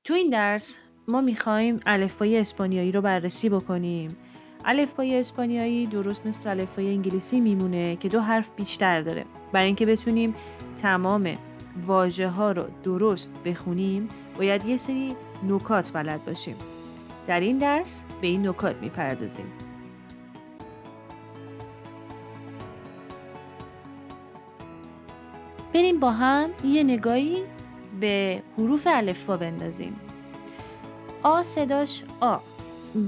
تو این درس ما میخوایم الفبای اسپانیایی رو بررسی بکنیم. الفبای اسپانیایی درست مثل الفبای انگلیسی میمونه که 2 حرف بیشتر داره. برای اینکه بتونیم تمام واژه‌ها رو درست بخونیم باید یه سری نکات بلد باشیم. در این درس به این نکات میپردازیم. بریم با هم یه نگاهی به حروف الفبا بندازیم. آ صداش آ،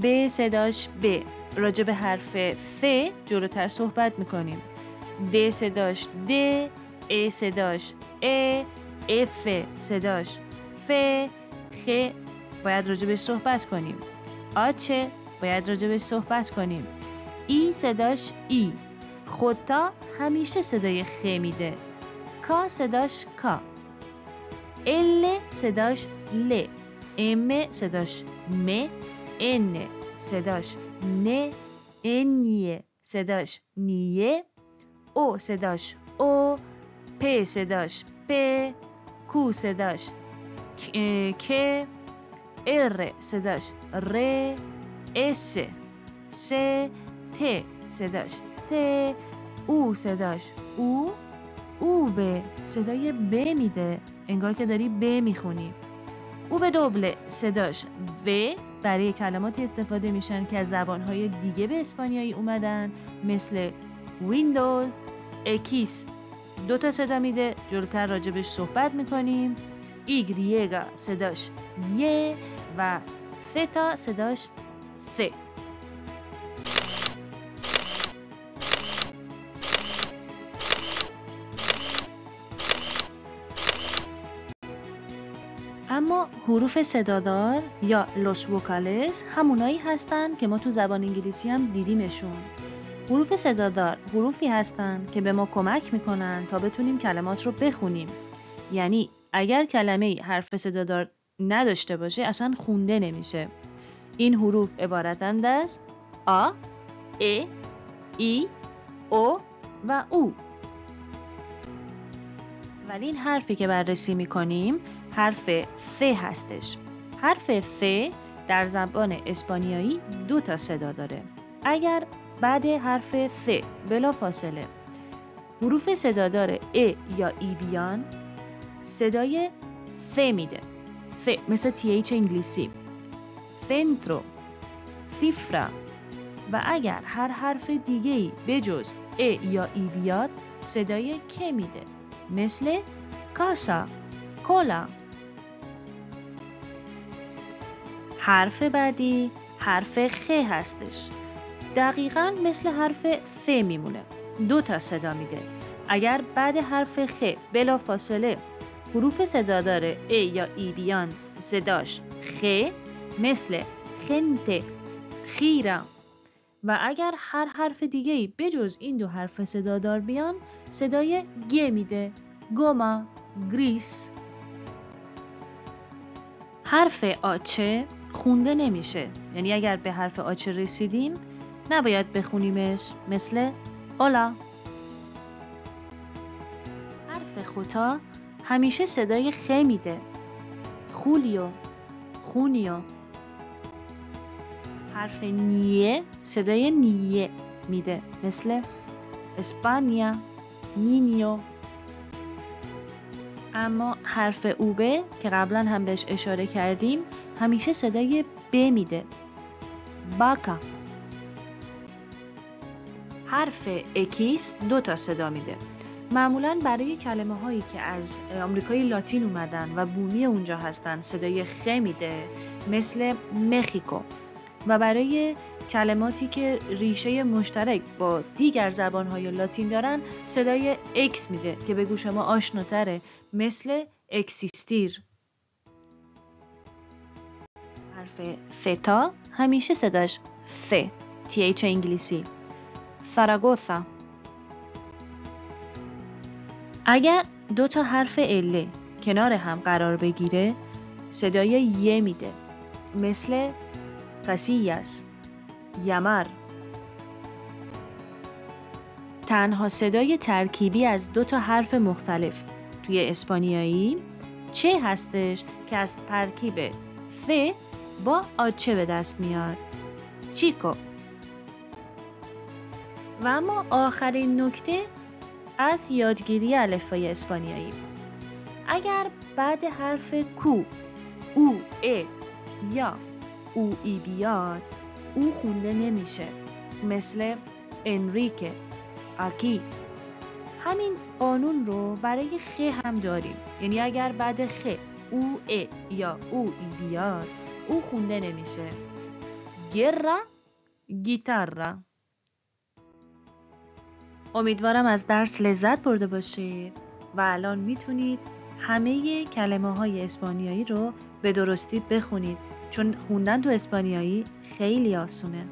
ب صداش ب. راجع به حرف ف جلوتر صحبت میکنیم. د صداش د، ا صداش ا، اف صداش ف، خ باید راجع بهش صحبت کنیم. آچه باید راجع بهش صحبت کنیم. ای صداش ای، خودتا همیشه صدای خ میده. کا صداش کا. ال صداش ل، ام صداش م، ان صداش ن، انیه صداش نیه، او صداش او، پ صداش پ، کو صداش که، ار صداش ر، اس س، ت صداش ت، او صداش او، او به صدای ب میده، انگار که داری ب میخونی. او به دوبله صداش و، برای کلماتی استفاده میشن که از زبانهای دیگه به اسپانیایی اومدن مثل ویندوز. اکیس 2 تا صدا میده، جلوتر راجبش صحبت میکنیم. ایگریگا صداش ی و ثتا صداش ث. اما حروف صدادار یا لوس وکالز همونایی هستن که ما تو زبان انگلیسی هم دیدیمشون. حروف صدادار حروفی هستن که به ما کمک میکنن تا بتونیم کلمات رو بخونیم. یعنی اگر کلمه حرف صدادار نداشته باشه اصلا خونده نمیشه. این حروف عبارتند از آ، ا، ای، او و او. ولی این حرفی که بررسی میکنیم حرف ث هستش. حرف ث در زبان اسپانیایی 2 تا صدا داره. اگر بعد حرف ث بلا فاصله حروف صدادار ا یا ای بیان، صدای ث میده. ث مثل TH انگلیسی، سنترو، سیفرا. و اگر هر حرف دیگه‌ای بجز ا یا ای بیاد صدای ک میده، مثل کاسا، کولا. حرف بعدی حرف خ هستش. دقیقاً مثل حرف ث میمونه، 2 تا صدا میده. اگر بعد حرف خ بلا فاصله حروف صدادار ا یا ای بیان، صداش خ، مثل خنت، خیرا. و اگر هر حرف دیگه‌ای بجز این 2 حرف صدادار بیان صدای گ میده، گوما، گریس. حرف آچه خونده نمیشه، یعنی اگر به حرف آچه رسیدیم نباید بخونیمش، مثل اولا. حرف خوتا همیشه صدای خ میده، خولیو، خونیو. حرف نیه صدای نیه میده، مثل اسپانیا، نینیو. اما حرف اوبه که قبلا هم بهش اشاره کردیم همیشه صدای ب میده، باکا. حرف اکیس 2 تا صدا میده، معمولاً برای کلمه هایی که از آمریکای لاتین اومدن و بومی اونجا هستن صدای خ میده، مثل مکزیکو. و برای کلماتی که ریشه مشترک با دیگر زبانهای لاتین دارن صدای اکس میده که به گوش ما آشناتره، مثل اکسیستیر. حرف ثتا همیشه صداش ث، TH انگلیسی، ساراگوسا. اگر 2 تا حرف ال کنار هم قرار بگیره صدای ی میده، مثل کاسیاس، یمر. تنها صدای ترکیبی از 2 تا حرف مختلف توی اسپانیایی چه هستش که از ترکیب ف با آچه به دست میاد. چیکو. و اما آخرین نکته از یادگیری الفبای اسپانیایی. اگر بعد حرف کو او ا یا او ای بیاد، او خونده نمیشه، مثل انریکه، آکی. همین قانون رو برای خ هم داریم، یعنی اگر بعد خ او ا یا او ای بیاد، او خونده نمیشه. گرا، گیتارا. امیدوارم از درس لذت برده باشید و الان میتونید همه کلمه های اسپانیایی رو به درستی بخونید، چون خوندن تو اسپانیایی خیلی آسونه.